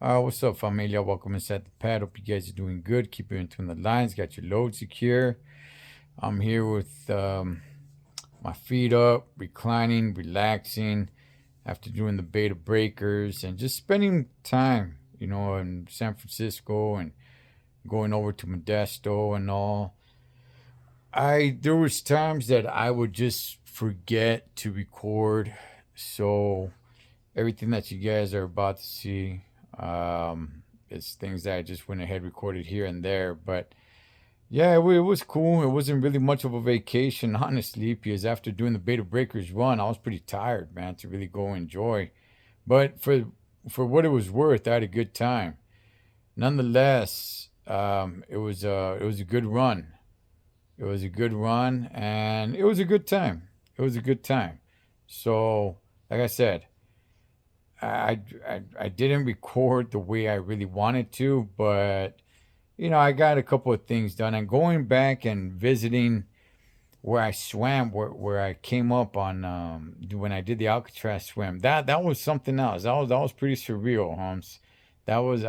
What's up, familia? Welcome inside the pad. Hope you guys are doing good. Keep it in between the lines. Got your load secure. I'm here with my feet up, reclining, relaxing after doing the beta breakers and just spending time, in San Francisco and going over to Modesto and all. There was times that I would just forget to record, so everything that you guys are about to see is things that I just went ahead recorded here and there. But yeah, it was cool. It wasn't really much of a vacation, honestly, because after doing the Beta Breakers run, I was pretty tired, man, to really go enjoy. But for what it was worth, I had a good time. Nonetheless, it was a good run. It was a good run, and it was a good time. It was a good time. So, like I said, I didn't record the way I really wanted to, but I got a couple of things done. And going back and visiting where I swam, where I came up on when I did the Alcatraz swim, that was something else. That was pretty surreal, Holmes. That was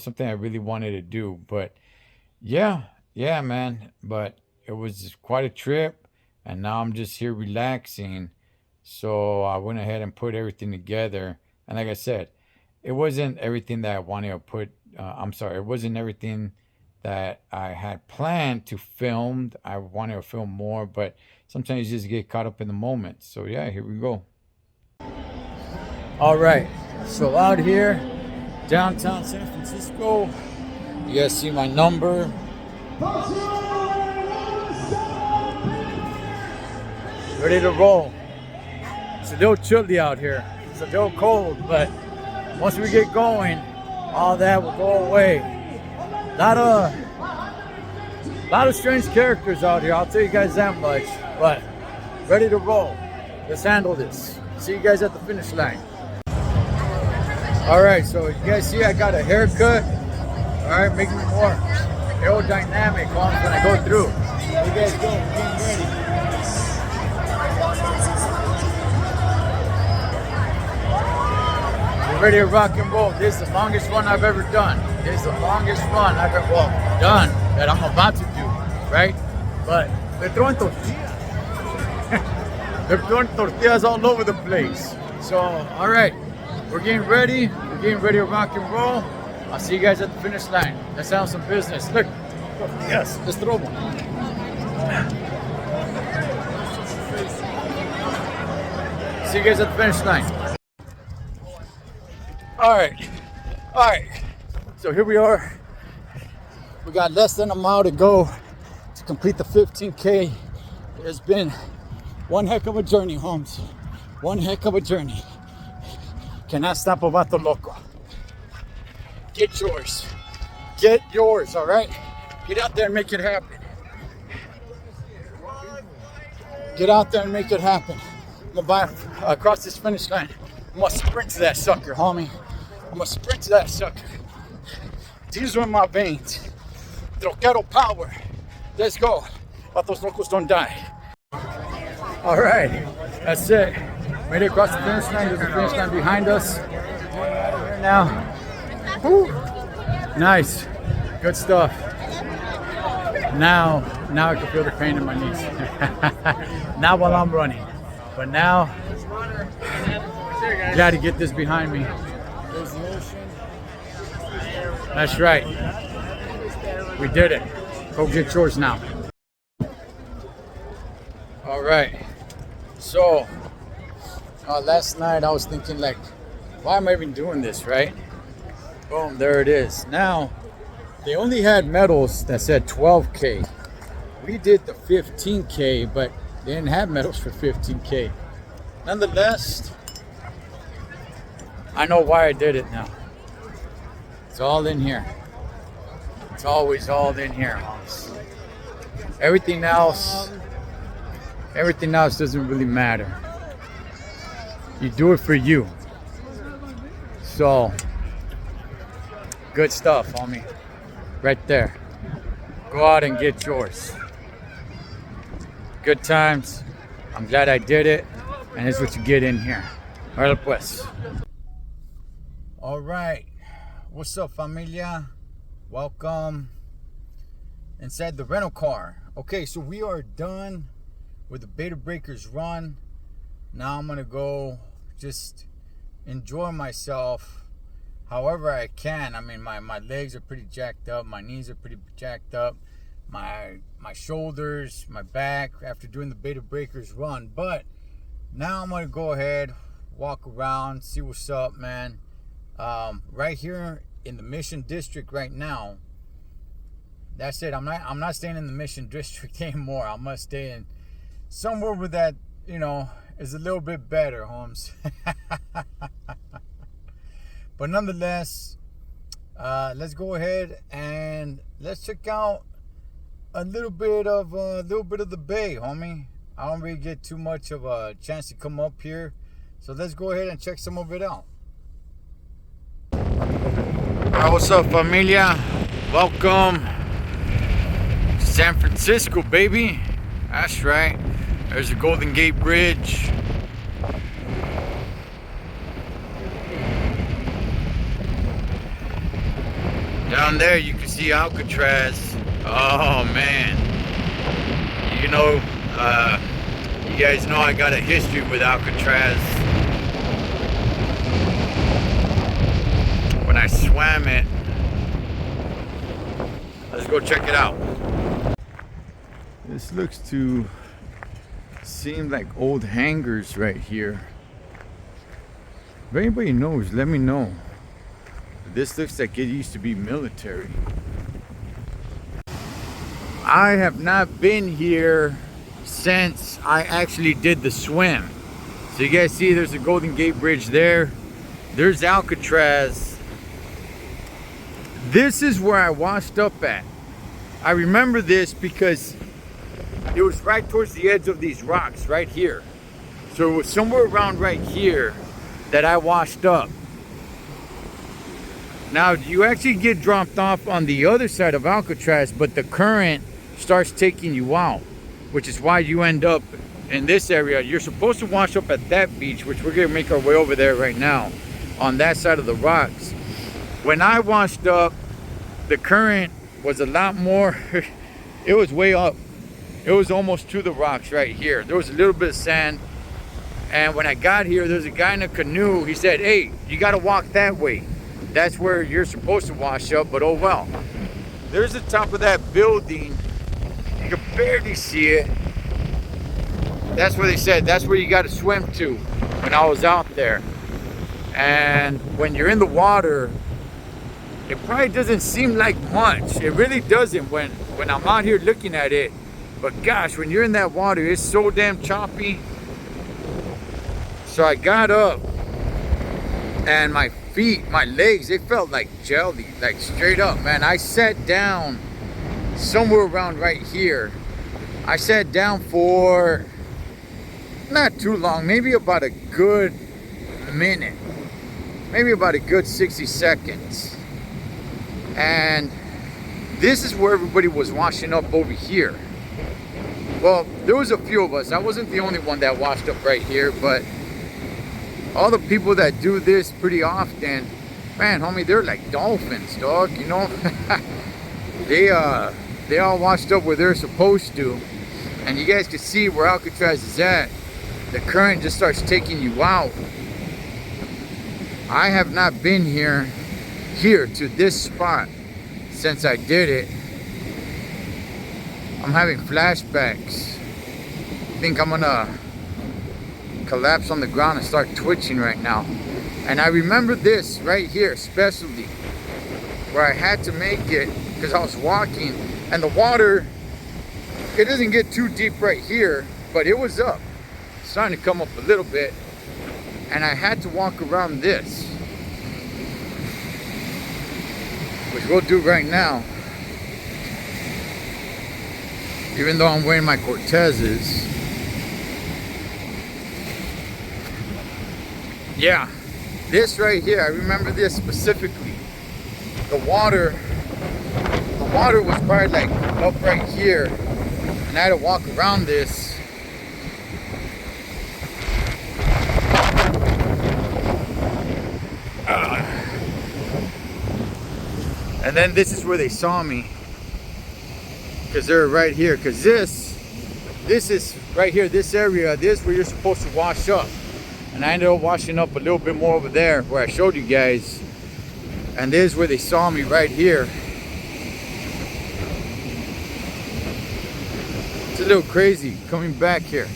something I really wanted to do. But yeah, yeah, man. But it was quite a trip, and now I'm just here relaxing. So I went ahead and put everything together. And like I said, it wasn't everything that I wanted to put. I'm sorry, it wasn't everything that I had planned to film. I wanted to film more, but sometimes you just get caught up in the moment. So yeah, here we go. All right, so out here, downtown San Francisco, you guys see my number. Ready to roll. It's a little chilly out here. It's a little cold, but once we get going, all that will go away. Lot of strange characters out here. I'll tell you guys that much. But ready to roll. Let's handle this. See you guys at the finish line. All right, so you guys see I got a haircut. All right, making me more aerodynamic when I go through. There you guys go. Getting ready. Ready to rock and roll. This is the longest run I've ever done. This is the longest run I've ever done that I'm about to do, right? But they're throwing tortillas. They're throwing tortillas all over the place. So, all right, we're getting ready. We're getting ready to rock and roll. I'll see you guys at the finish line. Let's have some business. Look, yes, let's throw one. See you guys at the finish line. All right. So here we are. We got less than a mile to go to complete the 15K. It's been one heck of a journey, Holmes. One heck of a journey. Cannot stop a vato loco. Get yours. Get yours, all right? Get out there and make it happen. Get out there and make it happen. I'm gonna across this finish line. I'm gonna sprint to that sucker, homie. I'm gonna sprint to that sucker. These are in my veins. Troquero power. Let's go. Vatos locos don't die. All right, that's it. Made it across the finish line. There's a finish line behind us. Here now. Woo. Nice. Good stuff. Now I can feel the pain in my knees. Not while I'm running, but now. Got to get this behind me. There's the ocean. That's right. We did it. Go get yours now. All right. So, last night I was thinking like, why am I even doing this, right? Boom, there it is. Now, they only had medals that said 12K. We did the 15K, but they didn't have medals for 15K. Nonetheless, I know why I did it now. It's all in here. It's always all in here. Everything else doesn't really matter. You do it for you. So, good stuff, homie. Right there. Go out and get yours. Good times. I'm glad I did it. And it's what you get in here. All right, pues. All right. What's up, familia? Welcome inside the rental car. Okay, so we are done with the Beta Breakers run. Now I'm gonna go just enjoy myself however I can. I mean, my legs are pretty jacked up, my knees are pretty jacked up, my shoulders, my back after doing the Beta Breakers run. But now I'm gonna go ahead, walk around, see what's up, man. Right here in the Mission District right now. That's it. I'm not staying in the Mission District anymore. I'm gonna stay in somewhere where that, is a little bit better, Holmes. But nonetheless, let's go ahead and let's check out a little bit of the bay, homie. I don't really get too much of a chance to come up here, so let's go ahead and check some of it out. Alright, what's up, familia? Welcome to San Francisco, baby. That's right. There's the Golden Gate Bridge. Down there you can see Alcatraz. Oh man. You guys know I got a history with Alcatraz. When I swam it. Let's go check it out. This looks to seem like old hangars right here. If anybody knows, let me know. This looks like it used to be military. I have not been here since I actually did the swim. So you guys see there's a Golden Gate Bridge there. There's Alcatraz. This is where I washed up at. I remember this because it was right towards the edge of these rocks right here. So it was somewhere around right here that I washed up. Now you actually get dropped off on the other side of Alcatraz, but the current starts taking you out, which is why you end up in this area. You're supposed to wash up at that beach, which we're gonna make our way over there right now, on that side of the rocks. When I washed up, the current was a lot more, it was way up. It was almost to the rocks right here. There was a little bit of sand. And when I got here, there's a guy in a canoe. He said, hey, you gotta walk that way. That's where you're supposed to wash up, but oh well. There's the top of that building. You can barely see it. That's where they said, that's where you gotta swim to when I was out there. And when you're in the water, it probably doesn't seem like much. It really doesn't when I'm out here looking at it. But gosh, when you're in that water, it's so damn choppy. So I got up and my feet, my legs, they felt like jelly, like straight up, man. I sat down somewhere around right here. I sat down for not too long, maybe about a good minute, maybe about a good 60 seconds. And this is where everybody was washing up over here. Well, there was a few of us. I wasn't the only one that washed up right here, but all the people that do this pretty often, man, homie, they're like dolphins, dog, They all washed up where they're supposed to. And you guys can see where Alcatraz is at. The current just starts taking you out. I have not been here to this spot since I did it. I'm having flashbacks. I think I'm gonna collapse on the ground and start twitching right now. And I remember this right here especially, where I had to make it because I was walking and the water, it doesn't get too deep right here, but it was up. It's starting to come up a little bit. And I had to walk around this, which we'll do right now. Even though I'm wearing my Cortezes. Yeah, this right here, I remember this specifically. The water was probably like up right here. And I had to walk around this. And then this is where they saw me, because they're right here. Because this is right here, this area, this is where you're supposed to wash up. And I ended up washing up a little bit more over there where I showed you guys. And this is where they saw me, right here. It's a little crazy coming back here.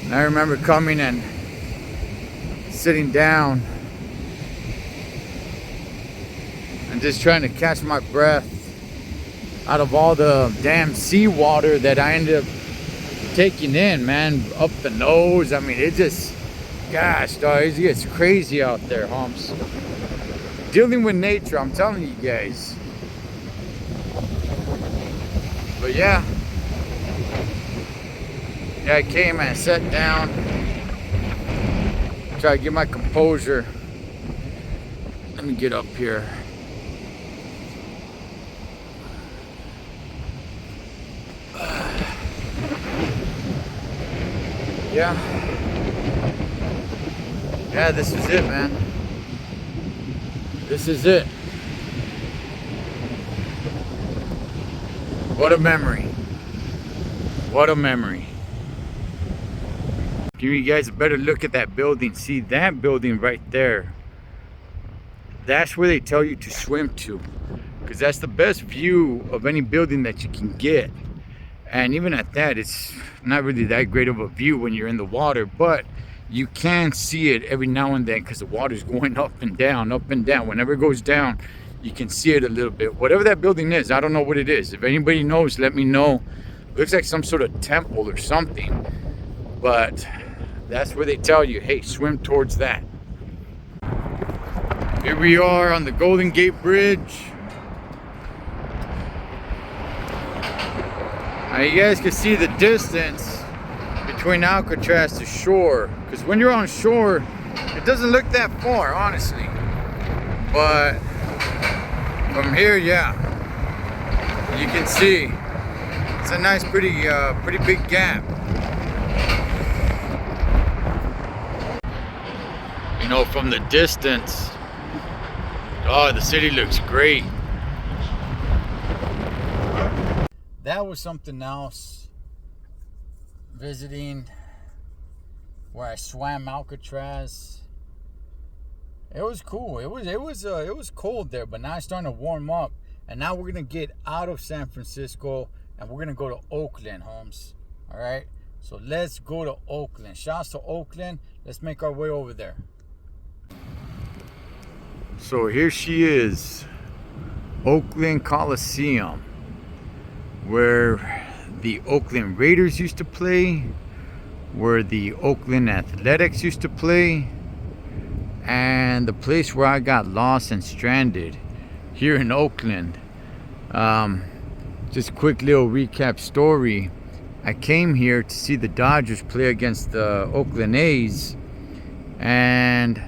And I remember coming and sitting down and just trying to catch my breath out of all the damn seawater that I ended up taking in, man, up the nose. I mean, it just, gosh, dog, it gets crazy out there, humps. Dealing with nature, I'm telling you guys. But yeah, I came and sat down, try to get my composure. Let me get up here. Yeah, this is it, man. This is it. What a memory. What a memory. Give you guys a better look at that building. See that building right there? That's where they tell you to swim to, because that's the best view of any building that you can get. And even at that, it's not really that great of a view when you're in the water, but you can see it every now and then because the water's going up and down, up and down. Whenever it goes down, you can see it a little bit. Whatever that building is, I don't know what it is. If anybody knows, let me know. It looks like some sort of temple or something, but that's where they tell you, hey, swim towards that. Here we are on the Golden Gate Bridge. Now you guys can see the distance between Alcatraz to shore, because when you're on shore, it doesn't look that far, honestly. But from here, yeah, you can see it's a nice, pretty big gap. You know, from the distance, oh, the city looks great. That was something else. Visiting where I swam Alcatraz. It was cool. It was cold there, but now it's starting to warm up. And now we're gonna get out of San Francisco and we're gonna go to Oakland, Holmes. All right. So let's go to Oakland. Shouts to Oakland. Let's make our way over there. So here she is, Oakland Coliseum, where the Oakland Raiders used to play, where the Oakland Athletics used to play, and the place where I got lost and stranded here in Oakland. Just a quick little recap story. I came here to see the Dodgers play against the Oakland A's, and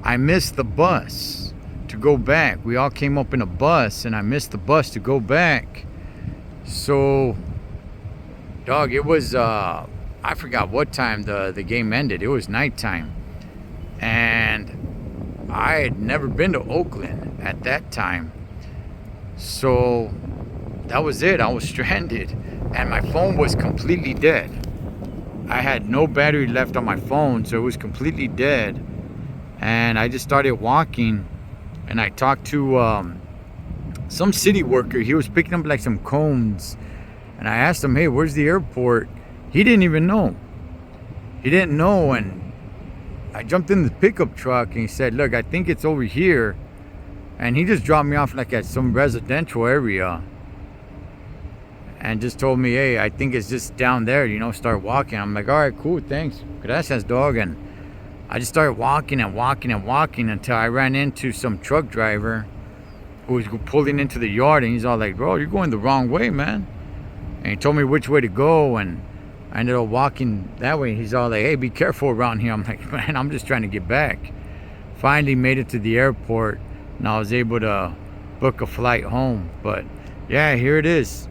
I missed the bus to go back. We all came up in a bus and I missed the bus to go back. So, dog, it was, I forgot what time the game ended. It was nighttime. And I had never been to Oakland at that time. So, that was it. I was stranded. And my phone was completely dead. I had no battery left on my phone, so it was completely dead. And I just started walking. And I talked to some city worker. He was picking up like some cones. And I asked him, hey, where's the airport? He didn't even know. He didn't know. And I jumped in the pickup truck and he said, look, I think it's over here. And he just dropped me off like at some residential area. And just told me, hey, I think it's just down there, you know, start walking. I'm like, all right, cool, thanks. Gracias, dog. And I just started walking and walking and walking until I ran into some truck driver who was pulling into the yard, and he's all like, bro, you're going the wrong way, man. And he told me which way to go, and I ended up walking that way. He's all like, hey, be careful around here. I'm like, man, I'm just trying to get back. Finally made it to the airport, and I was able to book a flight home. But yeah, here it is,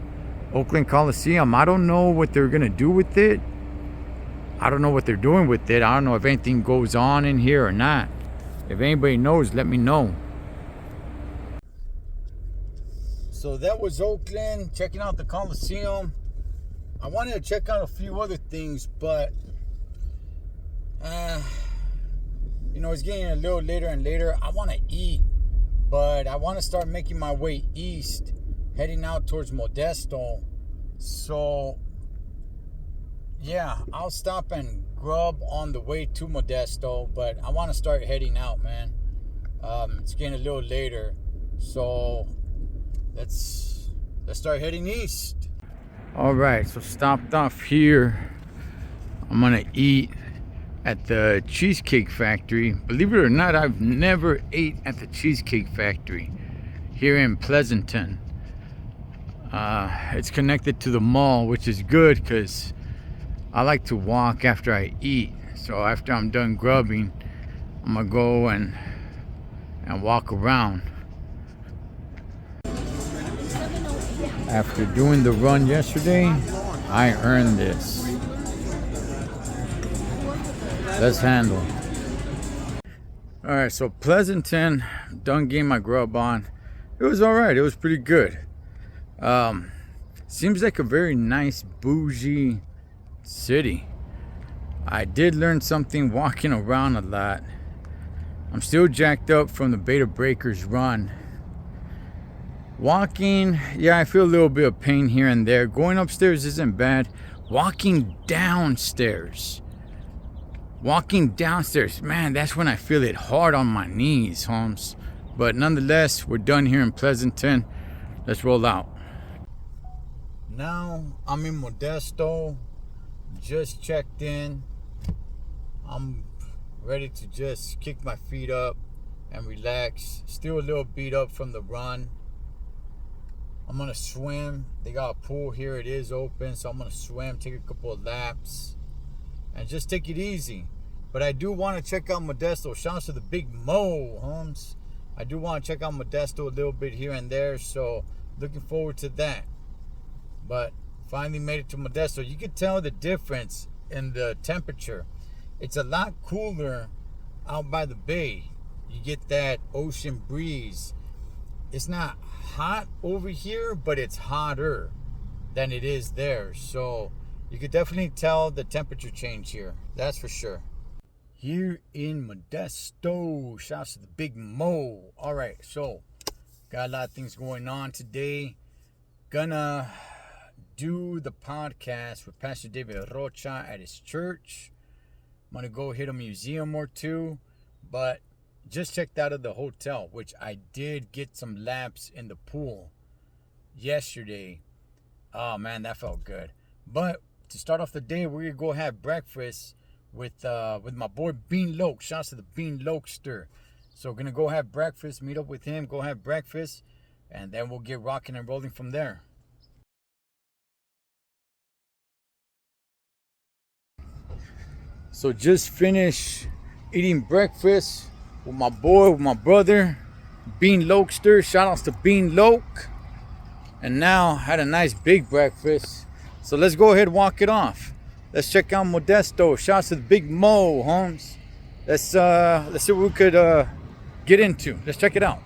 Oakland Coliseum. I don't know what they're gonna do with it. I don't know what they're doing with it. I don't know if anything goes on in here or not. If anybody knows, let me know. So that was Oakland, checking out the Coliseum. I wanted to check out a few other things, but you know, it's getting a little later and later. I want to eat, but I want to start making my way east, heading out towards Modesto. So yeah, I'll stop and grub on the way to Modesto, but I want to start heading out, man. It's getting a little later, so let's start heading east. All right, so stopped off here. I'm gonna eat at the Cheesecake Factory. Believe it or not, I've never ate at the Cheesecake Factory here in Pleasanton. It's connected to the mall, which is good because I like to walk after I eat. So after I'm done grubbing, I'm gonna go and walk around. After doing the run yesterday, I earned this. Let's handle. Alright, so Pleasanton, done getting my grub on. It was alright, it was pretty good. Seems like a very nice, bougie city. I did learn something walking around a lot. I'm still jacked up from the Beta Breakers run. Walking, yeah, I feel a little bit of pain here and there. Going upstairs isn't bad. Walking downstairs, man, that's when I feel it hard on my knees, Holmes. But nonetheless, we're done here in Pleasanton. Let's roll out. Now I'm in Modesto. Just checked in. I'm ready to just kick my feet up and relax. Still a little beat up from the run. I'm gonna swim. They got a pool here. It is open, so I'm gonna swim, take a couple of laps, and just take it easy. But I do want to check out Modesto. Shouts to the Big Mo, Holmes. I do want to check out Modesto a little bit here and there, so looking forward to that. But finally made it to Modesto. You can tell the difference in the temperature. It's a lot cooler out by the bay. You get that ocean breeze. It's not hot over here, but it's hotter than it is there. So you could definitely tell the temperature change here. That's for sure. Here in Modesto. Shouts to the Big Mo. All right, so got a lot of things going on today. Gonna do the podcast with Pastor David Rocha at his church. I'm gonna go hit a museum or two, but just checked out of the hotel, which I did get some laps in the pool yesterday. Oh man, that felt good. But to start off the day, we're gonna go have breakfast with my boy Bean Loke. Shouts to the Bean Lokester. So gonna go have breakfast, meet up with him, go have breakfast, and then we'll get rocking and rolling from there. So just finished eating breakfast with my boy, with my brother, Bean Lokester. Shout outs to Bean Loke. And now had a nice big breakfast. So let's go ahead and walk it off. Let's check out Modesto. Shout outs to the Big Mo, Holmes. Let's see what we could get into. Let's check it out.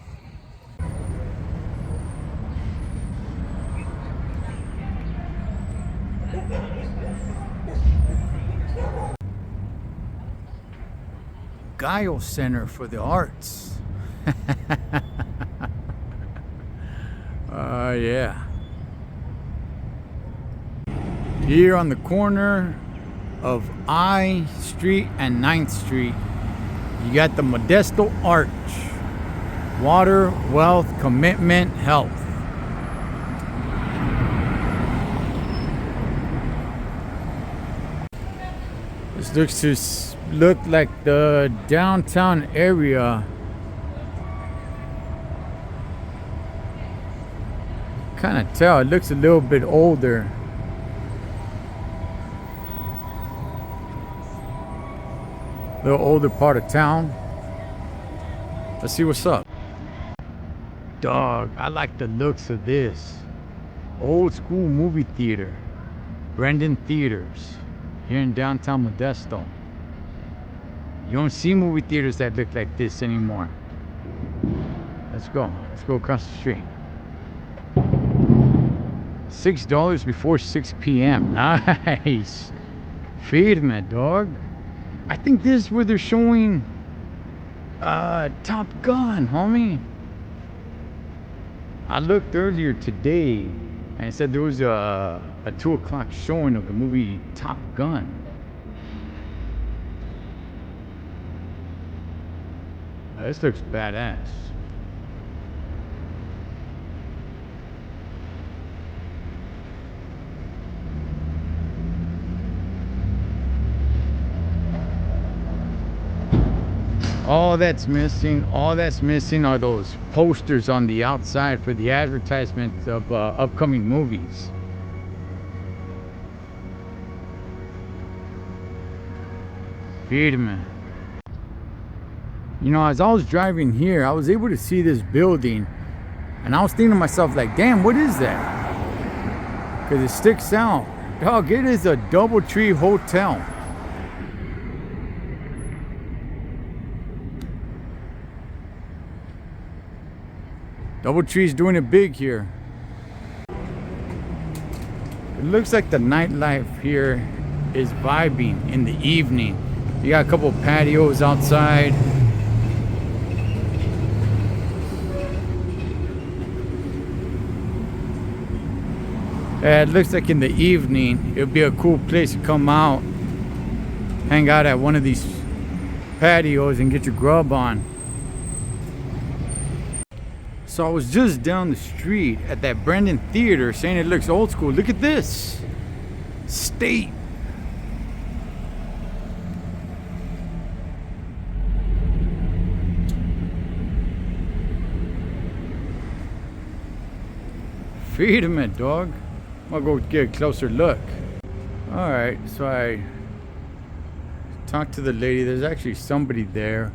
Guile Center for the Arts. Yeah. Here on the corner of I Street and 9th Street, you got the Modesto Arch. Water, wealth, commitment, health. This looks to look like the downtown area. Kind of tell it looks a little bit older. A little older part of town. Let's see what's up. Dog, I like the looks of this. Old school movie theater. Brendan Theaters. here in downtown Modesto. You don't see movie theaters that look like this anymore. Let's go. Let's go across the street. $6 before 6 p.m. Nice. Feed me, dog. I think this is where they're showing Top Gun, homie. I looked earlier today and it said there was a 2 o'clock showing of the movie Top Gun. This looks badass. All that's missing are those posters on the outside for the advertisements of upcoming movies. Feed me. You know, as I was driving here, I was able to see this building, and I was thinking to myself, like, damn, what is that? Because it sticks out. Dog, it is a DoubleTree Hotel. DoubleTree's doing it big here. It looks like the nightlife here is vibing in the evening. You got a couple of patios outside. It looks like in the evening it would be a cool place to come out, hang out at one of these patios and get your grub on. So I was just down the street at that Brendan Theater saying it looks old school. Look at this. State. Feed him it, dog. I'll go get a closer look. Alright, so I talked to the lady. There's actually somebody there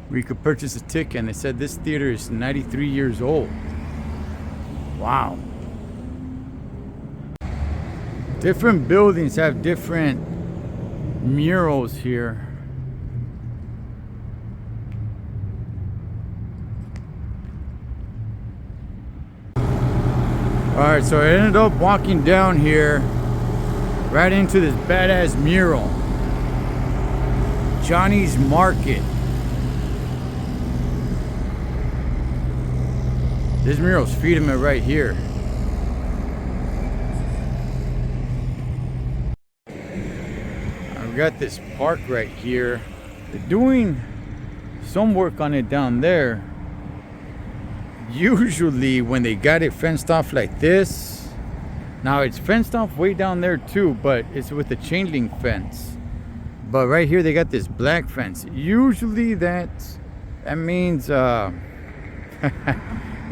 where you could purchase a ticket, and they said this theater is 93 years old. Wow. Different buildings have different murals here. Alright, so I ended up walking down here right into this badass mural. Johnny's Market. This mural's feeding me right here. I've got this park right here. They're doing some work on it down there. Usually when they got it fenced off like this, now it's fenced off way down there too, but it's with a chain link fence. But right here they got this black fence. Usually that means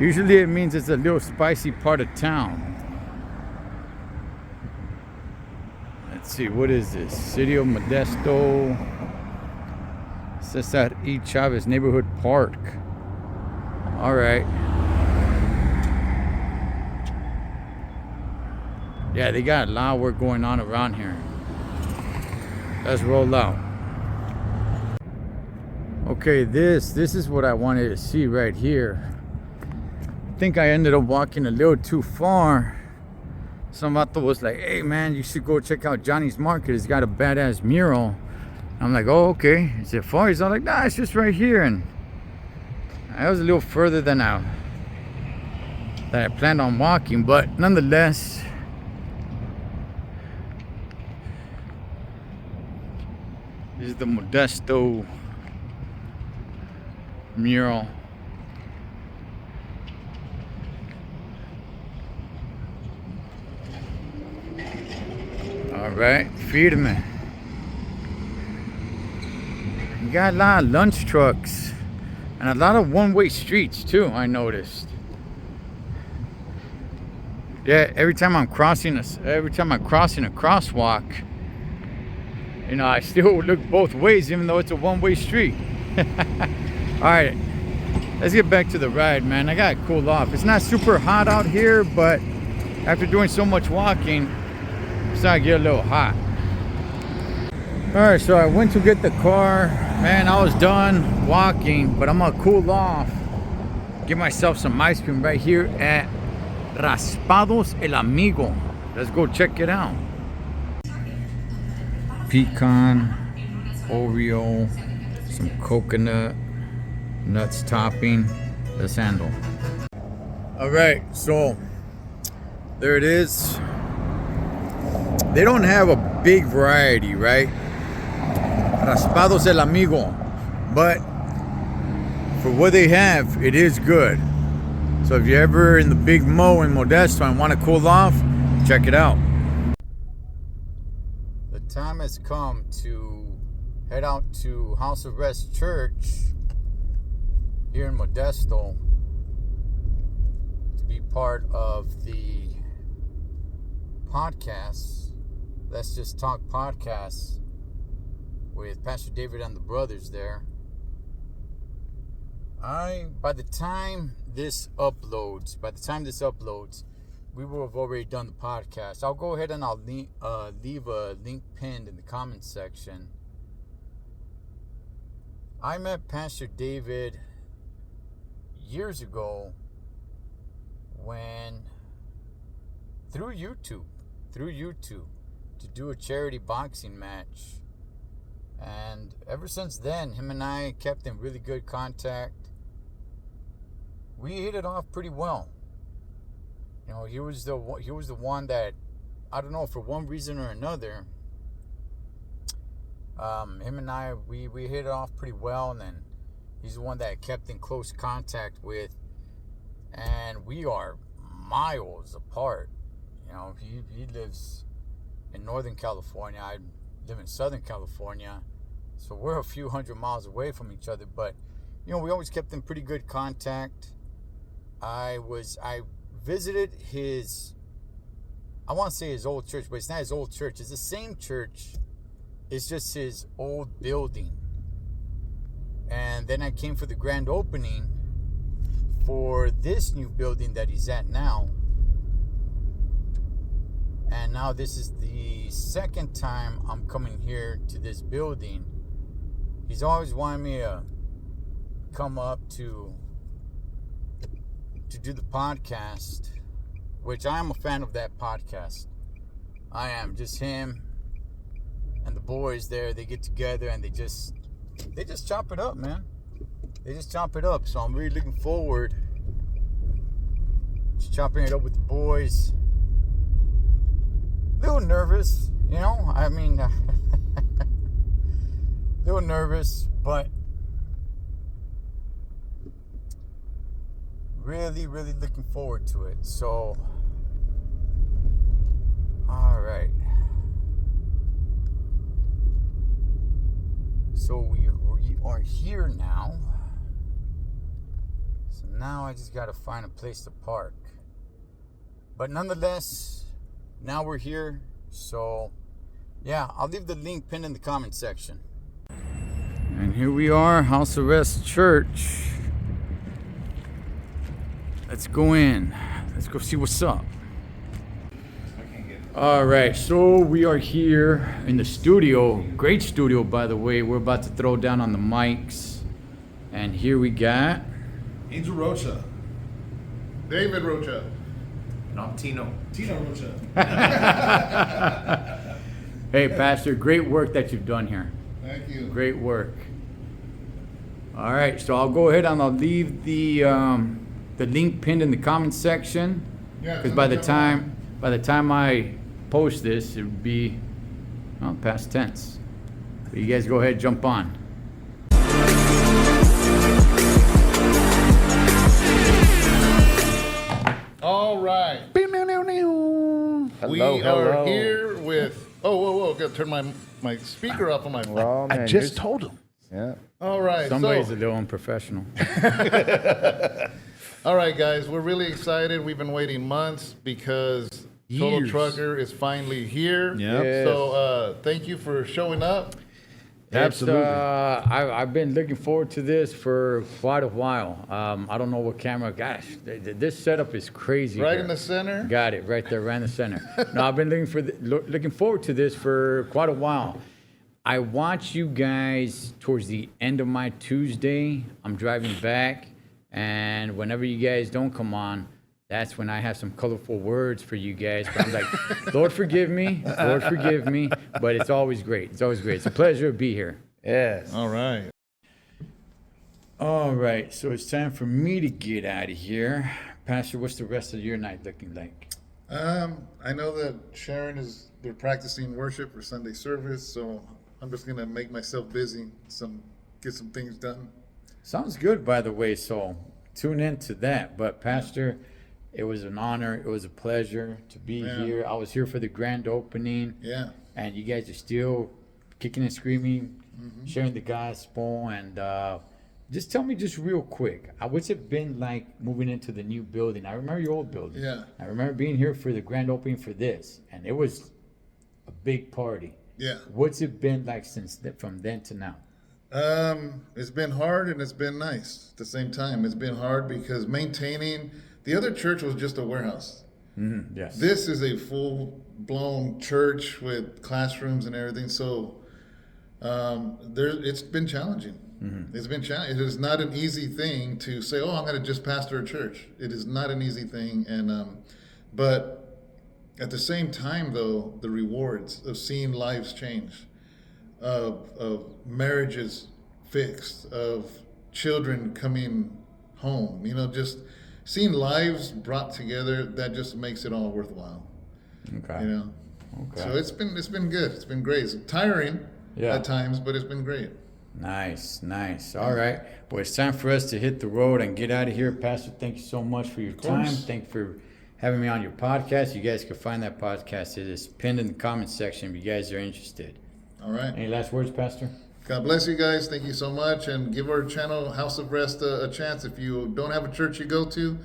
usually it means it's a little spicy part of town. Let's see, what is this? City of Modesto. Cesar E. Chavez Neighborhood Park. Alright. Yeah, they got a lot of work going on around here. Let's roll out. Okay, this is what I wanted to see right here. I think I ended up walking a little too far. Some vato was like, hey man, you should go check out Johnny's Market. It's got a badass mural. I'm like, oh, okay. Is it far? He's all like, nah, it's just right here. And I was a little further than I planned on walking, but nonetheless, this is the Modesto mural. All right, feed me. You got a lot of lunch trucks and a lot of one-way streets too, I noticed. Yeah, every time I'm crossing a crosswalk, you know, I still look both ways even though it's a one-way street. Alright, let's get back to the ride, man. I gotta cool off. It's not super hot out here, but after doing so much walking, it's starting to get a little hot. All right, so I went to get the car. Man, I was done walking, but I'm gonna cool off. Get myself some ice cream right here at Raspados El Amigo. Let's go check it out. Pecan, Oreo, some coconut, nuts topping. Let's handle. All right, so there it is. They don't have a big variety, right? Raspados El Amigo, but for what they have, it is good. So if you're ever in the Big Mo in Modesto and want to cool off, check it out. The time has come to head out to House of Rest Church here in Modesto to be part of the podcast. Let's Just Talk podcast with Pastor David and the brothers there. By the time this uploads, we will have already done the podcast. I'll go ahead and I'll leave a link pinned in the comments section. I met Pastor David years ago through YouTube to do a charity boxing match. And ever since then, him and I kept in really good contact. We hit it off pretty well. You know, he was the one that, I don't know, for one reason or another, him and I, we hit it off pretty well, and then he's the one that I kept in close contact with, and we are miles apart. You know, he lives in Northern California, I live in Southern California, so we're a few hundred miles away from each other, but, you know, we always kept in pretty good contact. I visited I want to say his old church, but it's not his old church. It's the same church. It's just his old building. And then I came for the grand opening for this new building that he's at now. And now this is the second time I'm coming here to this building. He's always wanted me to come up to do the podcast, which I am a fan of that podcast. I am. Just him and the boys there, they get together and they just chop it up, man. They just chop it up. So I'm really looking forward to chopping it up with the boys. A little nervous, you know, I mean, a little nervous, but really, really looking forward to it. So, all right. So we are here now. So now I just got to find a place to park. But nonetheless, now we're here. So, yeah, I'll leave the link pinned in the comment section. And here we are, House of Rest Church. Let's go in. Let's go see what's up. All right, so we are here in the studio. Great studio, by the way. We're about to throw down on the mics. And here we got Angel Rocha. David Rocha. And I'm Tino Rocha. Hey, Pastor, great work that you've done here. Thank you. Great work. All right, so I'll go ahead and I'll leave the link pinned in the comment section. Yeah. Because by the time I post this, it would be past tense. So you guys go ahead, jump on. All right. We are here with. Whoa! Gotta turn my speaker off on my phone. Oh, man, I just told him. Yeah. All right. Somebody's a little unprofessional. All right, guys. We're really excited. We've been waiting months because Total Trucker is finally here. Yep. So thank you for showing up. Absolutely. I've been looking forward to this for quite a while. I don't know what camera. Gosh, this setup is crazy. Right here. in the center. Got it right there, right in the center. No, I've been looking forward to this for quite a while. I watch you guys towards the end of my Tuesday. I'm driving back, and whenever you guys don't come on, that's when I have some colorful words for you guys. But I'm like, Lord forgive me, but it's always great. It's always great. It's a pleasure to be here. Yes. All right. All right, so it's time for me to get out of here. Pastor, what's the rest of your night looking like? I know that Sharon they're practicing worship for Sunday service, so I'm just gonna make myself busy, get some things done. Sounds good, by the way, so tune into that. But Pastor, it was an honor. It was a pleasure to be here. I was here for the grand opening. Yeah. And you guys are still kicking and screaming, sharing the gospel. And just tell me just real quick, what's it been like moving into the new building? I remember your old building. Yeah. I remember being here for the grand opening for this, and it was a big party. Yeah. What's it been like from then to now? It's been hard and it's been nice at the same time. It's been hard because maintaining the other church was just a warehouse. Yes. This is a full-blown church with classrooms and everything. So it's been challenging. It's been challenging. It is not an easy thing to say, "Oh, I'm going to just pastor a church." It is not an easy thing, and but at the same time, though, the rewards of seeing lives change, of marriages fixed, of children coming home, just seeing lives brought together, that just makes it all worthwhile. Okay. Okay. So it's been good. It's been great. It's tiring at times, but it's been great. Nice. All right. Well, it's time for us to hit the road and get out of here. Pastor, thank you so much for your time. Thank you for having me on your podcast. You guys can find that podcast. It is pinned in the comment section if you guys are interested. All right. Any last words, Pastor? God bless you guys. Thank you so much. And give our channel, House of Rest, a chance. If you don't have a church you go to,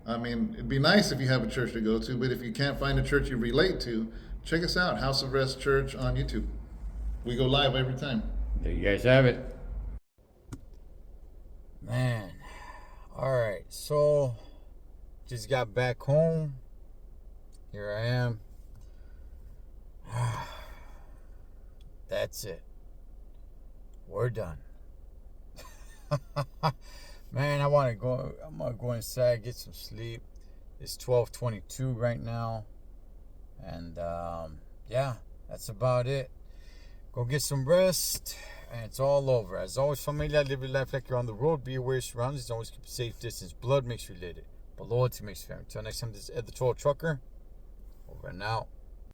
I mean, it'd be nice if you have a church to go to, but if you can't find a church you relate to, check us out, House of Rest Church on YouTube. We go live every time. There you guys have it. Man. All right. So, just got back home. Here I am. That's it. We're done. Man, I'm gonna go inside, get some sleep. It's 12:22 right now. And yeah, that's about it. Go get some rest, and it's all over. As always, familia, live your life like you're on the road. Be aware of your surroundings. Always keep a safe distance. Blood makes you related, but loyalty makes you family. Until next time, this is Ed the Total Trucker. Over and out.